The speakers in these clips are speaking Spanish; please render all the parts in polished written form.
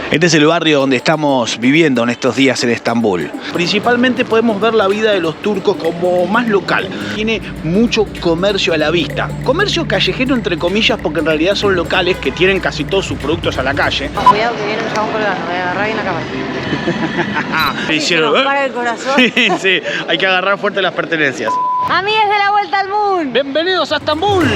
Este es el barrio donde estamos viviendo en estos días en Estambul. Principalmente podemos ver la vida de los turcos como más local. Tiene mucho comercio a la vista. Comercio callejero entre comillas porque en realidad son locales que tienen casi todos sus productos a la calle. Cuidado que viene un chabón colgando, me agarrá bien la cámara. Me hicieron, nos para el corazón. Sí, hay que agarrar fuerte las pertenencias. Amigas de la Vuelta al Mundo. ¡Bienvenidos a Estambul!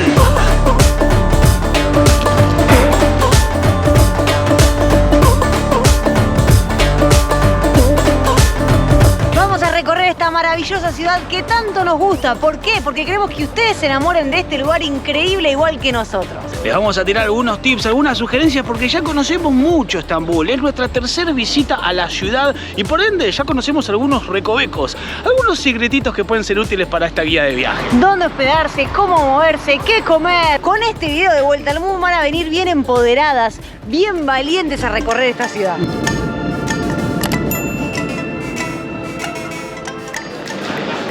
Recorrer esta maravillosa ciudad que tanto nos gusta. ¿Por qué? Porque queremos que ustedes se enamoren de este lugar increíble igual que nosotros. Les vamos a tirar algunos tips, algunas sugerencias porque ya conocemos mucho Estambul. Es nuestra tercera visita a la ciudad y por ende ya conocemos algunos recovecos, algunos secretitos que pueden ser útiles para esta guía de viaje. ¿Dónde hospedarse? ¿Cómo moverse? ¿Qué comer? Con este video de Vuelta al Mundo van a venir bien empoderadas, bien valientes a recorrer esta ciudad.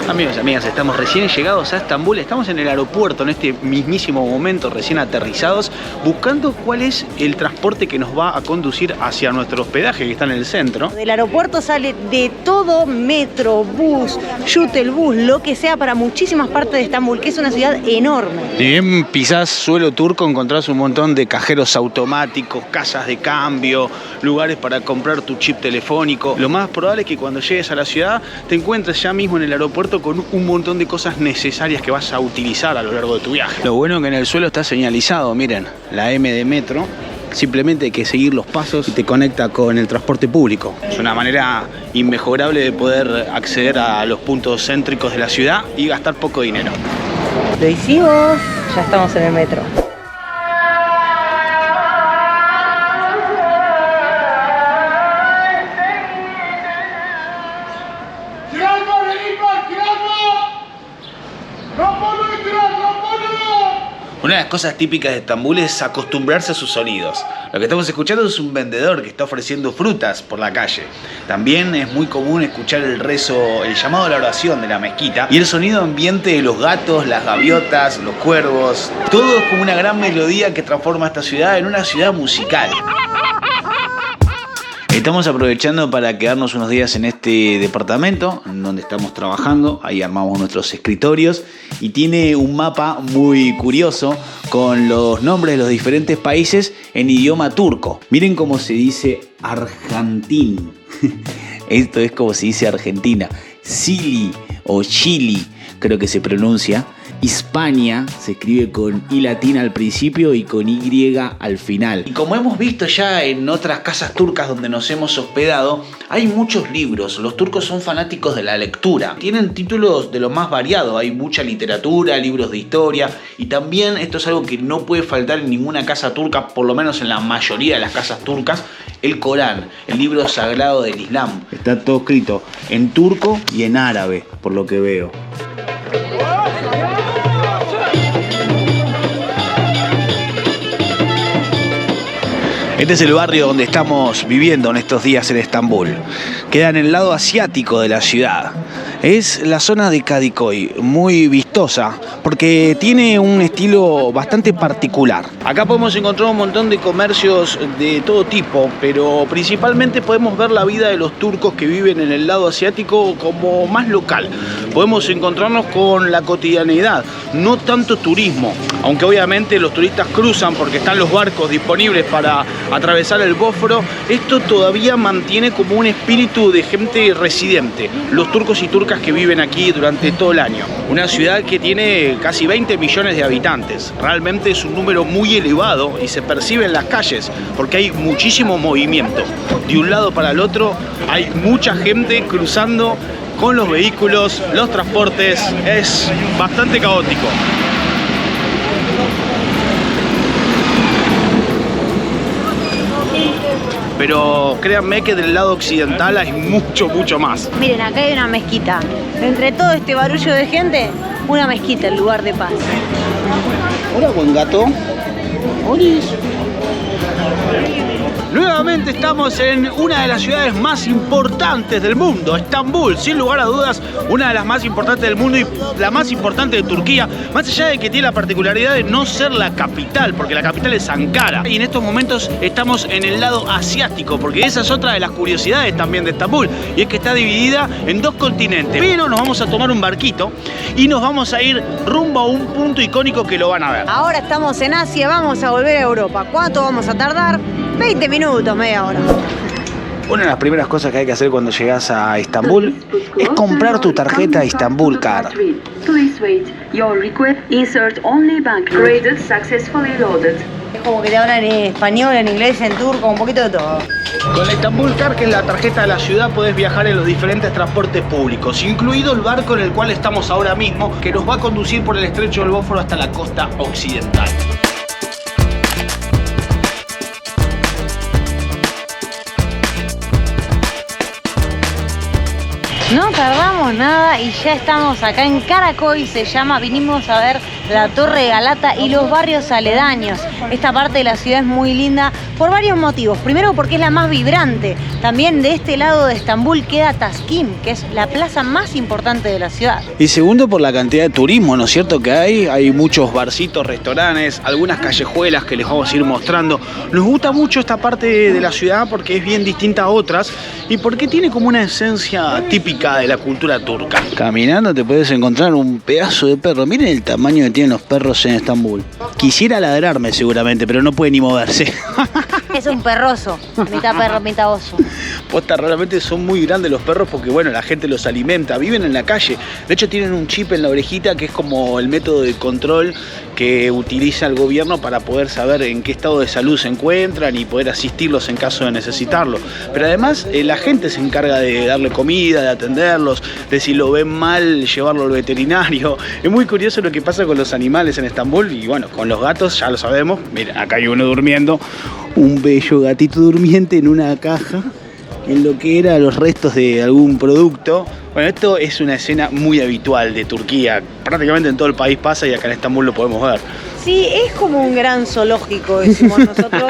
Amigos y amigas, estamos recién llegados a Estambul, estamos en el aeropuerto en este mismísimo momento, recién aterrizados, buscando cuál es el transporte que nos va a conducir hacia nuestro hospedaje que está en el centro. Del aeropuerto sale de todo, metro, bus, shuttlebus, lo que sea para muchísimas partes de Estambul, que es una ciudad enorme. Si bien pisás suelo turco, encontrás un montón de cajeros automáticos, casas de cambio, lugares para comprar tu chip telefónico. Lo más probable es que cuando llegues a la ciudad te encuentres ya mismo en el aeropuerto con un montón de cosas necesarias que vas a utilizar a lo largo de tu viaje. Lo bueno es que en el suelo está señalizado, miren, la M de metro. Simplemente hay que seguir los pasos y te conecta con el transporte público. Es una manera inmejorable de poder acceder a los puntos céntricos de la ciudad y gastar poco dinero. Lo hicimos, ya estamos en el metro. Una de las cosas típicas de Estambul es acostumbrarse a sus sonidos. Lo que estamos escuchando es un vendedor que está ofreciendo frutas por la calle. También es muy común escuchar el rezo, el llamado a la oración de la mezquita y el sonido ambiente de los gatos, las gaviotas, los cuervos. Todo es como una gran melodía que transforma esta ciudad en una ciudad musical. Estamos aprovechando para quedarnos unos días en este departamento en donde estamos trabajando. Ahí armamos nuestros escritorios y tiene un mapa muy curioso con los nombres de los diferentes países en idioma turco. Miren cómo se dice Argentín. Esto es como se dice Argentina. Chile o Chile, creo que se pronuncia. Hispania se escribe con I latina al principio y con Y al final. Y como hemos visto ya en otras casas turcas donde nos hemos hospedado, hay muchos libros. Los turcos son fanáticos de la lectura. Tienen títulos de lo más variado. Hay mucha literatura, libros de historia. Y también esto es algo que no puede faltar en ninguna casa turca, por lo menos en la mayoría de las casas turcas, el Corán, el libro sagrado del Islam. Está todo escrito en turco y en árabe, por lo que veo. Este es el barrio donde estamos viviendo en estos días en Estambul. Queda en el lado asiático de la ciudad. Es la zona de Kadıköy, muy vistosa, porque tiene un estilo bastante particular. Acá podemos encontrar un montón de comercios de todo tipo, pero principalmente podemos ver la vida de los turcos que viven en el lado asiático como más local. Podemos encontrarnos con la cotidianidad, no tanto turismo, aunque obviamente los turistas cruzan porque están los barcos disponibles para atravesar el Bósforo. Esto todavía mantiene como un espíritu de gente residente, los turcos y turcas que viven aquí durante todo el año. Una ciudad que tiene casi 20 millones de habitantes. Realmente es un número muy elevado y se percibe en las calles porque hay muchísimo movimiento. De un lado para el otro hay mucha gente cruzando con los vehículos, los transportes. Es bastante caótico. Pero créanme que del lado occidental hay mucho más. Miren, acá hay una mezquita. Entre todo este barullo de gente, una mezquita, el lugar de paz. Hola, buen gato. Olis. Luego nuevamente estamos en una de las ciudades más importantes del mundo, Estambul, sin lugar a dudas, una de las más importantes del mundo y la más importante de Turquía, más allá de que tiene la particularidad de no ser la capital, porque la capital es Ankara. Y en estos momentos estamos en el lado asiático, porque esa es otra de las curiosidades también de Estambul, y es que está dividida en dos continentes. Pero nos vamos a tomar un barquito y nos vamos a ir rumbo a un punto icónico que lo van a ver. Ahora estamos en Asia, vamos a volver a Europa. ¿Cuánto vamos a tardar? 20 minutos, media hora. Una de las primeras cosas que hay que hacer cuando llegas a Estambul es comprar tu tarjeta Istanbul Card. Es como que te hablan en español, en inglés, en turco, un poquito de todo. Con la Istanbul Card, que es la tarjeta de la ciudad, podés viajar en los diferentes transportes públicos, incluido el barco en el cual estamos ahora mismo, que nos va a conducir por el estrecho del Bósforo hasta la costa occidental. No tardamos nada y ya estamos acá en Karaköy, se llama, vinimos a ver la Torre de Galata y los barrios aledaños. Esta parte de la ciudad es muy linda por varios motivos. Primero porque es la más vibrante. También de este lado de Estambul queda Taksim, que es la plaza más importante de la ciudad. Y segundo por la cantidad de turismo, ¿no es cierto? Que hay muchos barcitos, restaurantes, algunas callejuelas que les vamos a ir mostrando. Nos gusta mucho esta parte de la ciudad porque es bien distinta a otras y porque tiene como una esencia típica de la cultura turca. Caminando te puedes encontrar un pedazo de perro. Miren el tamaño que tienen los perros en Estambul. Quisiera ladrarme seguramente, pero no puede ni moverse. Es un perroso, mitad perro, mitad oso. Posta, realmente son muy grandes los perros porque, bueno, la gente los alimenta, viven en la calle. De hecho, tienen un chip en la orejita que es como el método de control que utiliza el gobierno para poder saber en qué estado de salud se encuentran y poder asistirlos en caso de necesitarlo. Pero además, la gente se encarga de darle comida, de atenderlos, de si lo ven mal, llevarlo al veterinario. Es muy curioso lo que pasa con los animales en Estambul y, bueno, con los gatos ya lo sabemos. Miren, acá hay uno durmiendo, un bello gatito durmiente en una caja, en lo que eran los restos de algún producto. Bueno, esto es una escena muy habitual de Turquía, prácticamente en todo el país pasa y acá en Estambul lo podemos ver. Sí, es como un gran zoológico, decimos nosotros.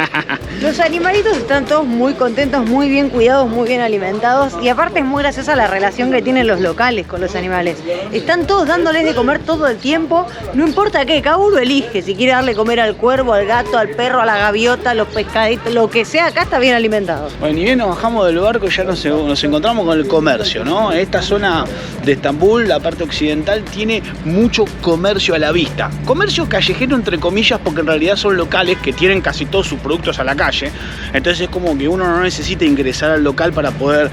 Los animalitos están todos muy contentos, muy bien cuidados, muy bien alimentados y aparte es muy graciosa la relación que tienen los locales con los animales. Están todos dándoles de comer todo el tiempo, no importa qué, cada uno elige si quiere darle comer al cuervo, al gato, al perro, a la gaviota, a los pescaditos, lo que sea, acá está bien alimentado. Bueno, ni bien nos bajamos del barco y ya nos encontramos con el comercio, ¿no? Esta zona de Estambul, la parte occidental, tiene mucho comercio a la vista. Comercio callejero entre comillas porque en realidad son locales que tienen casi todos sus productos a la calle. Entonces es como que uno no necesita ingresar al local para poder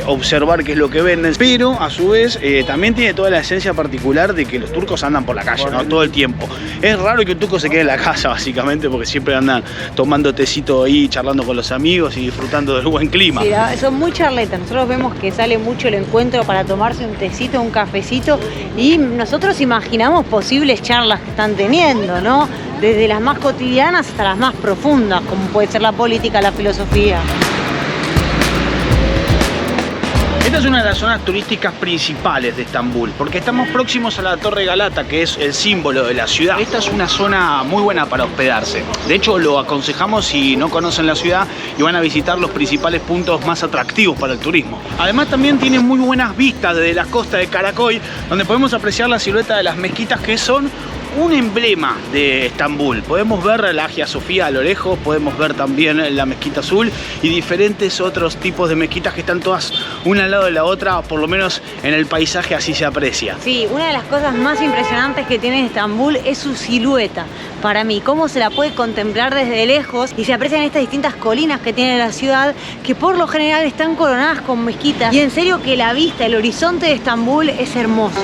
observar qué es lo que venden. Pero a su vez también tiene toda la esencia particular de que los turcos andan por la calle, ¿no? Todo el tiempo. Es raro que un turco se quede en la casa básicamente porque siempre andan tomando tecito ahí, charlando con los amigos y disfrutando del buen clima. Sí, son muy charletas. Nosotros vemos que sale mucho el encuentro para tomarse un tecito, un cafecito y nosotros imaginamos posibles charlas que están teniendo, ¿no? Desde las más cotidianas hasta las más profundas, como puede ser la política, la filosofía. Esta es una de las zonas turísticas principales de Estambul, porque estamos próximos a la Torre de Galata, que es el símbolo de la ciudad. Esta es una zona muy buena para hospedarse. De hecho, lo aconsejamos si no conocen la ciudad y van a visitar los principales puntos más atractivos para el turismo. Además, también tiene muy buenas vistas desde la costa de Karaköy, donde podemos apreciar la silueta de las mezquitas que son un emblema de Estambul. Podemos ver la Hagia Sofía a lo lejos, podemos ver también la Mezquita Azul y diferentes otros tipos de mezquitas que están todas una al lado de la otra, por lo menos en el paisaje así se aprecia. Sí, una de las cosas más impresionantes que tiene Estambul es su silueta. Para mí, cómo se la puede contemplar desde lejos y se aprecian estas distintas colinas que tiene la ciudad, que por lo general están coronadas con mezquitas. Y en serio que la vista, el horizonte de Estambul es hermoso.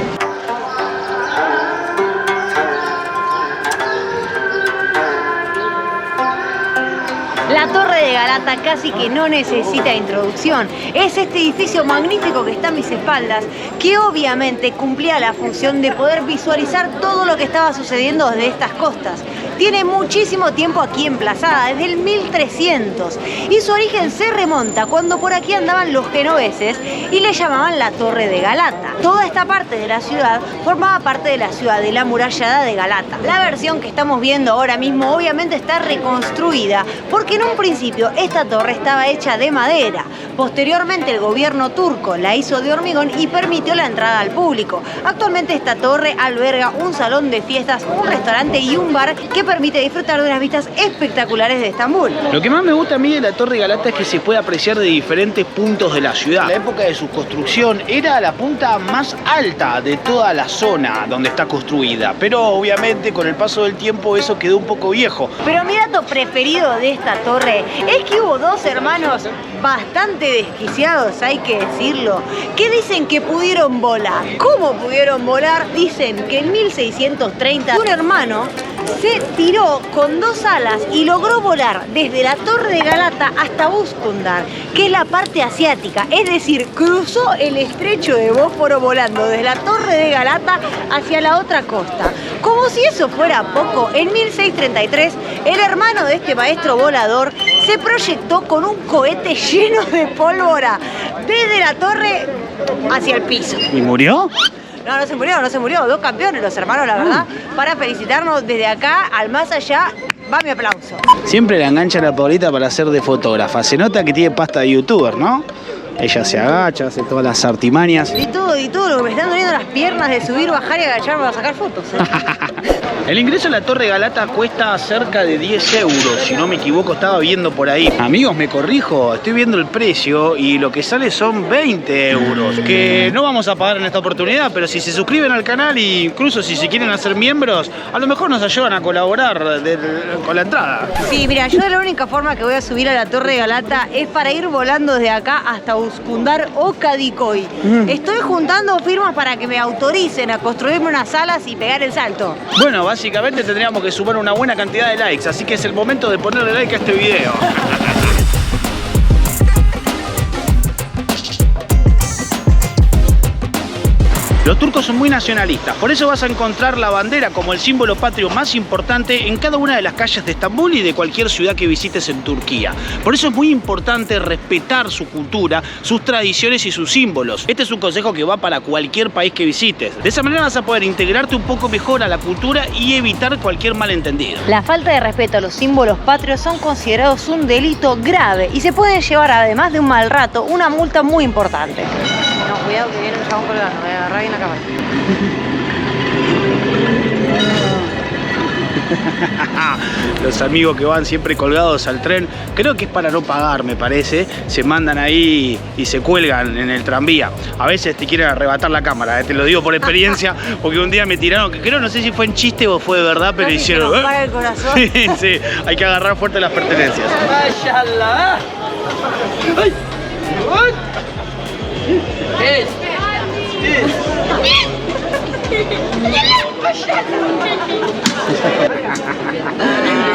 La Torre de Galata casi que no necesita introducción. Es este edificio magnífico que está a mis espaldas, que obviamente cumplía la función de poder visualizar todo lo que estaba sucediendo desde estas costas. tiene muchísimo tiempo aquí emplazada, desde el 1300. Y su origen se remonta cuando por aquí andaban los genoveses y le llamaban la Torre de Galata. Toda esta parte de la ciudad formaba parte de la ciudadela amurallada de Galata. La versión que estamos viendo ahora mismo obviamente está reconstruida porque en un principio esta torre estaba hecha de madera. Posteriormente el gobierno turco la hizo de hormigón y permitió la entrada al público. Actualmente esta torre alberga un salón de fiestas, un restaurante y un bar que permite disfrutar de unas vistas espectaculares de Estambul. Lo que más me gusta a mí de la Torre de Galata es que se puede apreciar de diferentes puntos de la ciudad. En la época de su construcción era la punta más alta de toda la zona donde está construida, pero obviamente con el paso del tiempo eso quedó un poco viejo. Pero mi dato preferido de esta torre es que hubo dos hermanos bastante desquiciados, hay que decirlo, que dicen que pudieron volar. ¿Cómo pudieron volar? Dicen que en 1630 un hermano se tiró con dos alas y logró volar desde la Torre de Galata hasta Buskundar, que es la parte asiática, es decir, cruzó el estrecho de Bósforo volando desde la Torre de Galata hacia la otra costa. Como si eso fuera poco, en 1633 el hermano de este maestro volador se proyectó con un cohete lleno de pólvora desde la torre hacia el piso. ¿Y murió? No, no se murió. Dos campeones los hermanos, la verdad. Para felicitarnos desde acá al más allá, va mi aplauso. Siempre la engancha a la Paulita para hacer de fotógrafa. Se nota que tiene pasta de youtuber, ¿no? Ella se agacha, hace todas las artimañas. Y todo, lo que me están doliendo las piernas de subir, bajar y agacharme para sacar fotos. El ingreso a la Torre de Galata cuesta cerca de 10 euros, si no me equivoco, estaba viendo por ahí. Amigos, me corrijo, estoy viendo el precio y lo que sale son 20 euros, que no vamos a pagar en esta oportunidad, pero si se suscriben al canal e incluso si se quieren hacer miembros, a lo mejor nos ayudan a colaborar con la entrada. Sí, mira, yo la única forma que voy a subir a la Torre de Galata es para ir volando desde acá hasta Buskundar o Kadikoy. Estoy juntando firmas para que me autoricen a construirme unas alas y pegar el salto. Bueno, básicamente tendríamos que sumar una buena cantidad de likes, así que es el momento de ponerle like a este video. Los turcos son muy nacionalistas, por eso vas a encontrar la bandera como el símbolo patrio más importante en cada una de las calles de Estambul y de cualquier ciudad que visites en Turquía. Por eso es muy importante respetar su cultura, sus tradiciones y sus símbolos. Este es un consejo que va para cualquier país que visites. De esa manera vas a poder integrarte un poco mejor a la cultura y evitar cualquier malentendido. La falta de respeto a los símbolos patrios son considerados un delito grave y se pueden llevar, además de un mal rato, una multa muy importante. No, cuidado que viene un chabón colgando, voy a agarrar bien la cámara. Los amigos que van siempre colgados al tren, creo que es para no pagar, me parece, se mandan ahí y se cuelgan en el tranvía. A veces te quieren arrebatar la cámara, te lo digo por experiencia, porque un día me tiraron, que creo, no sé si fue en chiste o fue de verdad, pero casi hicieron... que nos para el corazón. Sí, sí, hay que agarrar fuerte las pertenencias. Mashallah. Ay. Ay.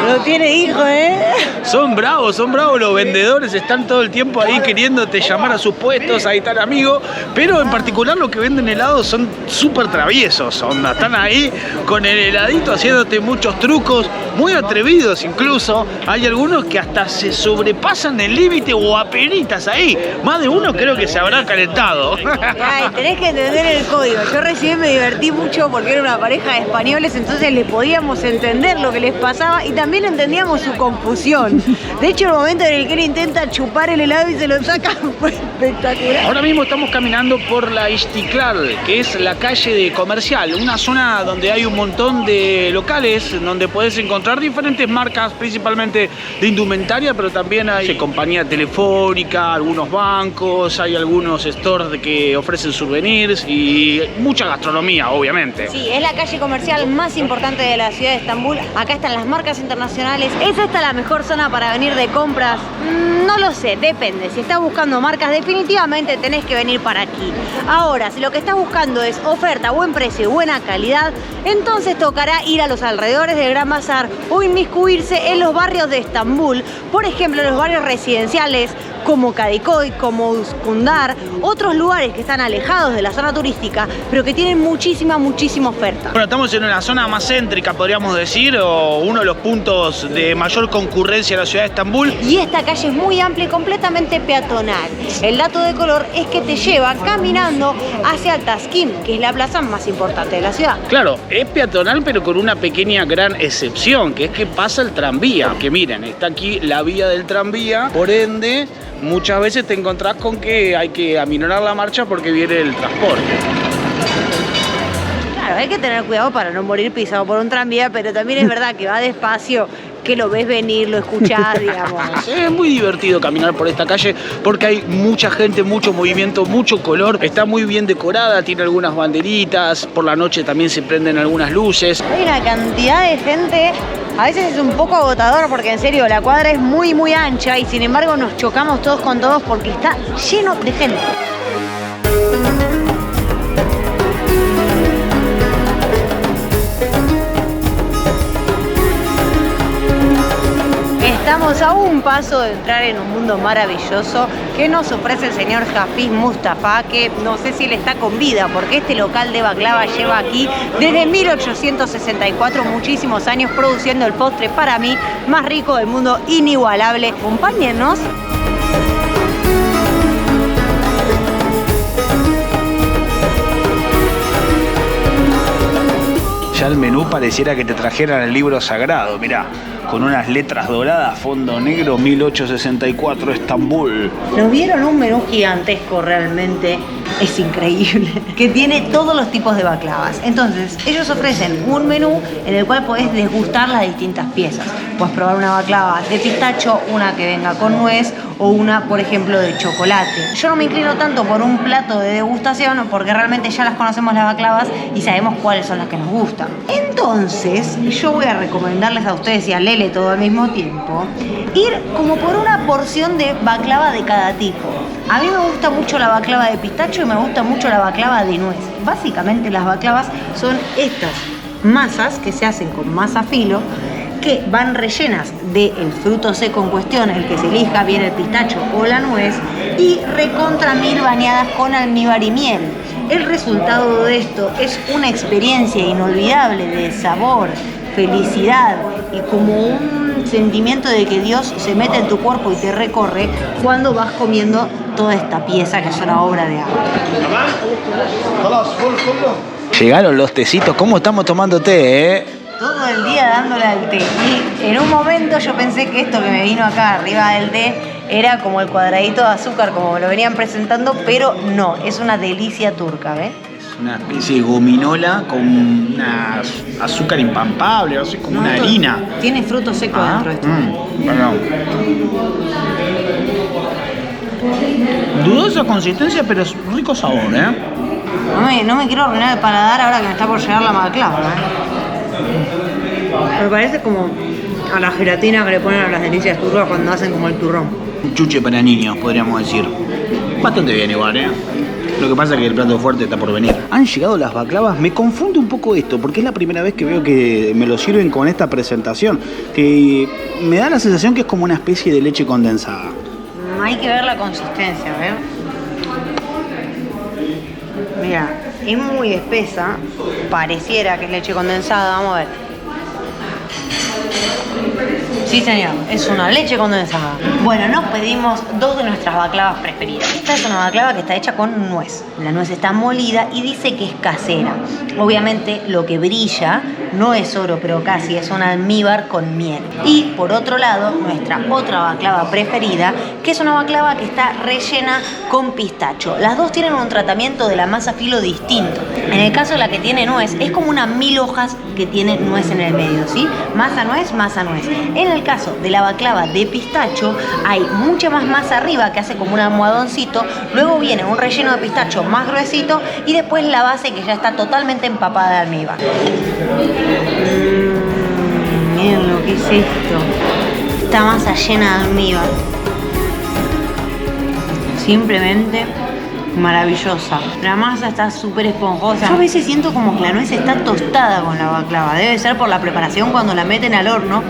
No tiene hijo, ¿eh? Son bravos los vendedores, están todo el tiempo ahí queriéndote llamar a sus puestos, ahí está el amigo, pero en particular los que venden helados son súper traviesos, onda, están ahí con el heladito haciéndote muchos trucos, muy atrevidos incluso, hay algunos que hasta se sobrepasan el límite o apenitas ahí, más de uno creo que se habrá calentado. Ay, tenés que entender el código. Yo recién me divertí mucho porque era una pareja de españoles, entonces le podíamos entender lo que les pasaba y también entendíamos su confusión. De hecho, el momento en el que él intenta chupar el helado y se lo saca fue espectacular. Ahora mismo estamos caminando por la Istiklal, que es la calle de comercial, una zona donde hay un montón de locales donde podés encontrar diferentes marcas, principalmente de indumentaria, pero también hay compañía telefónica, algunos bancos, hay algunos stores que ofrecen souvenirs y mucha gastronomía, obviamente. Sí, es la calle comercial más importante de la ciudad de Estambul. Acá están las marcas internacionales. ¿Es esta la mejor zona para venir de compras? No lo sé, depende. Si estás buscando marcas, definitivamente tenés que venir para aquí. Ahora, si lo que estás buscando es oferta, buen precio y buena calidad, entonces tocará ir a los alrededores del Gran Bazar o inmiscuirse en los barrios de Estambul, por ejemplo, los barrios residenciales como Kadıköy, como Üsküdar, otros lugares que están alejados de la zona turística, pero que tienen muchísima oferta. Bueno, estamos en una zona más céntrica, podríamos decir, o uno de los puntos de mayor concurrencia en la ciudad de Estambul. Y esta calle es muy amplia y completamente peatonal. El dato de color es que te lleva caminando hacia el Taksim, que es la plaza más importante de la ciudad. Claro, es peatonal, pero con una pequeña gran excepción, que es que pasa el tranvía. Que miren, está aquí la vía del tranvía, por ende, muchas veces te encontrás con que hay que aminorar la marcha porque viene el transporte. Claro, hay que tener cuidado para no morir pisado por un tranvía, pero también es verdad que va despacio, que lo ves venir, lo escuchás, digamos. Es muy divertido caminar por esta calle porque hay mucha gente, mucho movimiento, mucho color. Está muy bien decorada, tiene algunas banderitas, por la noche también se prenden algunas luces. Hay una cantidad de gente, a veces es un poco agotador porque en serio la cuadra es muy ancha y sin embargo nos chocamos todos con todos porque está lleno de gente. Estamos a un paso de entrar en un mundo maravilloso que nos ofrece el señor Hafiz Mustafa, que no sé si él está con vida, porque este local de baklava lleva aquí desde 1864 muchísimos años produciendo el postre para mí más rico del mundo, inigualable. Acompáñennos. Ya el menú pareciera que te trajeran el libro sagrado, mirá, con unas letras doradas, fondo negro, 1864, Estambul. Nos dieron un menú gigantesco, realmente es increíble, que tiene todos los tipos de baklavas. Entonces, ellos ofrecen un menú en el cual podés degustar las distintas piezas. Puedes probar una baklava de pistacho, una que venga con nuez o una, por ejemplo, de chocolate. Yo no me inclino tanto por un plato de degustación porque realmente ya las conocemos las baklavas y sabemos cuáles son las que nos gustan. Entonces, yo voy a recomendarles a ustedes y a Lele todo al mismo tiempo ir como por una porción de baklava de cada tipo. A mí me gusta mucho la baklava de pistacho y me gusta mucho la baklava de nuez. Básicamente las baklavas son estas masas que se hacen con masa filo, que van rellenas del fruto seco en cuestión, el que se elija, bien el pistacho o la nuez, y recontra mil bañadas con almíbar y miel. El resultado de esto es una experiencia inolvidable de sabor, felicidad y como un sentimiento de que Dios se mete en tu cuerpo y te recorre cuando vas comiendo toda esta pieza que es una obra de arte. Llegaron los tecitos, ¿cómo estamos tomando té, Todo el día dándole al té. Y en un momento yo pensé que esto que me vino acá arriba del té era como el cuadradito de azúcar, como me lo venían presentando, pero no, es una delicia turca, ¿ves? Es una especie de gominola con una azúcar impampable, no sé, como una harina. Tiene fruto seco dentro de esto. Perdón. Dudosa consistencia, pero es rico sabor, No me quiero arruinar el paladar ahora que me está por llegar la baklava, Me parece como a la gelatina que le ponen a las delicias turcas cuando hacen como el turrón. Un chuche para niños, podríamos decir. Bastante bien igual, Lo que pasa es que el plato fuerte está por venir. Han llegado las baklavas, me confunde un poco esto, porque es la primera vez que veo que me lo sirven con esta presentación, que me da la sensación que es como una especie de leche condensada. Hay que ver la consistencia, ¿ves? Mira, es muy espesa, pareciera que es leche condensada, vamos a ver. Sí, señor, es una leche condensada. Bueno, nos pedimos dos de nuestras baklavas preferidas. Esta es una baklava que está hecha con nuez. La nuez está molida y dice que es casera. Obviamente lo que brilla no es oro, pero casi es un almíbar con miel. Y por otro lado, nuestra otra baklava preferida, que es una baklava que está rellena con pistacho. Las dos tienen un tratamiento de la masa filo distinto. En el caso de la que tiene nuez, es como una 1000 hojas que tiene nuez en el medio, ¿sí? Masa nuez, masa nuez. En el caso de la baklava de pistacho, hay mucha más masa arriba que hace como un almohadoncito, luego viene un relleno de pistacho más gruesito y después la base que ya está totalmente empapada de almíbar. Miren lo que es esto. Esta masa llena de almíbar. Simplemente Maravillosa. La masa está súper esponjosa. Yo a veces siento como que la nuez está tostada con la baklava. Debe ser por la preparación cuando la meten al horno,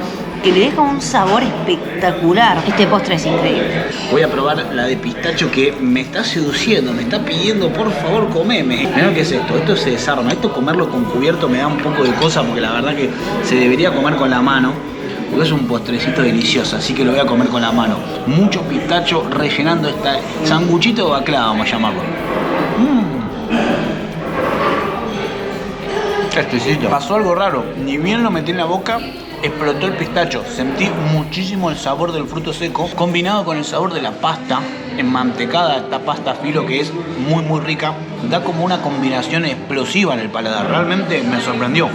que le deja un sabor espectacular. Este postre es increíble. Voy a probar la de pistacho que me está seduciendo, me está pidiendo, por favor, comeme. Mirá qué es esto, esto se desarma, esto comerlo con cubierto me da un poco de cosa porque la verdad que se debería comer con la mano, porque es un postrecito delicioso, así que lo voy a comer con la mano. Mucho pistacho rellenando esta sanguchito de baklava, vamos a llamarlo. Exquisito. Pasó algo raro, ni bien lo metí en la boca, explotó el pistacho. Sentí muchísimo el sabor del fruto seco combinado con el sabor de la pasta enmantecada, esta pasta filo que es muy rica. Da como una combinación explosiva en el paladar. Realmente me sorprendió.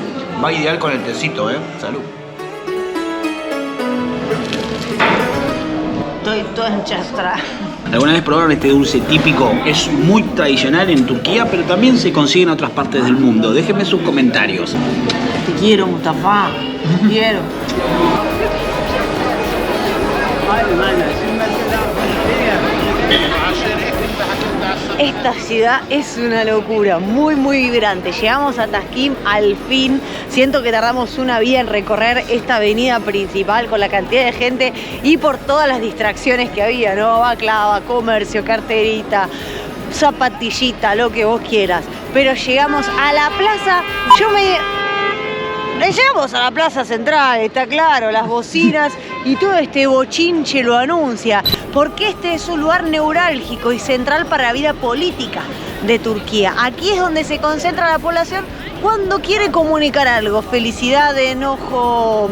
Va ideal con el tecito, Salud. Estoy toda enchastra. ¿Alguna vez probaron este dulce típico? Es muy tradicional en Turquía, pero también se consigue en otras partes del mundo. Déjenme sus comentarios. Te quiero, Mustafa. Te quiero. Esta ciudad es una locura, muy vibrante. Llegamos a Taksim al fin. Siento que tardamos una vida en recorrer esta avenida principal con la cantidad de gente y por todas las distracciones que había, ¿no? Baklava, comercio, carterita, zapatillita, lo que vos quieras. Pero llegamos a la plaza. Llegamos a la plaza central, está claro, las bocinas y todo este bochinche lo anuncia, porque este es un lugar neurálgico y central para la vida política de Turquía. Aquí es donde se concentra la población cuando quiere comunicar algo, felicidad, enojo,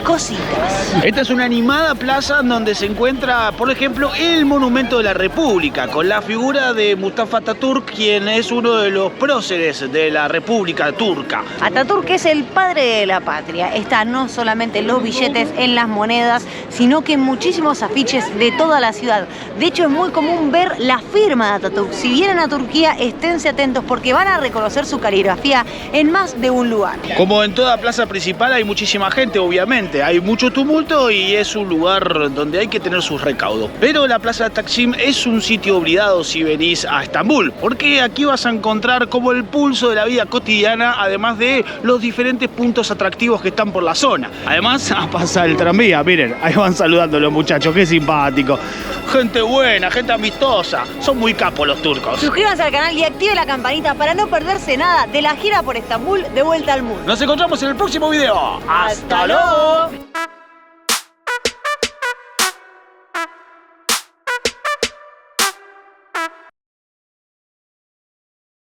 cositas. Esta es una animada plaza donde se encuentra, por ejemplo, el Monumento de la República, con la figura de Mustafa Atatürk, quien es uno de los próceres de la República Turca. Atatürk es el padre de la patria. Está no solamente en los billetes, en las monedas, sino que en muchísimos afiches de toda la ciudad. De hecho, es muy común ver la firma de Atatürk. Si vienen a Turquía, esténse atentos porque van a reconocer su caligrafía en más de un lugar. Como en toda plaza principal hay muchísima gente, obviamente. Hay mucho tumulto y es un lugar donde hay que tener sus recaudos. Pero la plaza de Taksim es un sitio obligado si venís a Estambul, porque aquí vas a encontrar como el pulso de la vida cotidiana, además de los diferentes puntos atractivos que están por la zona. Además, pasa el tranvía, miren, ahí van saludando los muchachos, qué simpático. Gente buena, gente amistosa, son muy capos los turcos. Suscríbanse al canal y active la campanita para no perderse nada de la gira por Estambul de vuelta al mundo. Nos encontramos en el próximo video. ¡Hasta luego!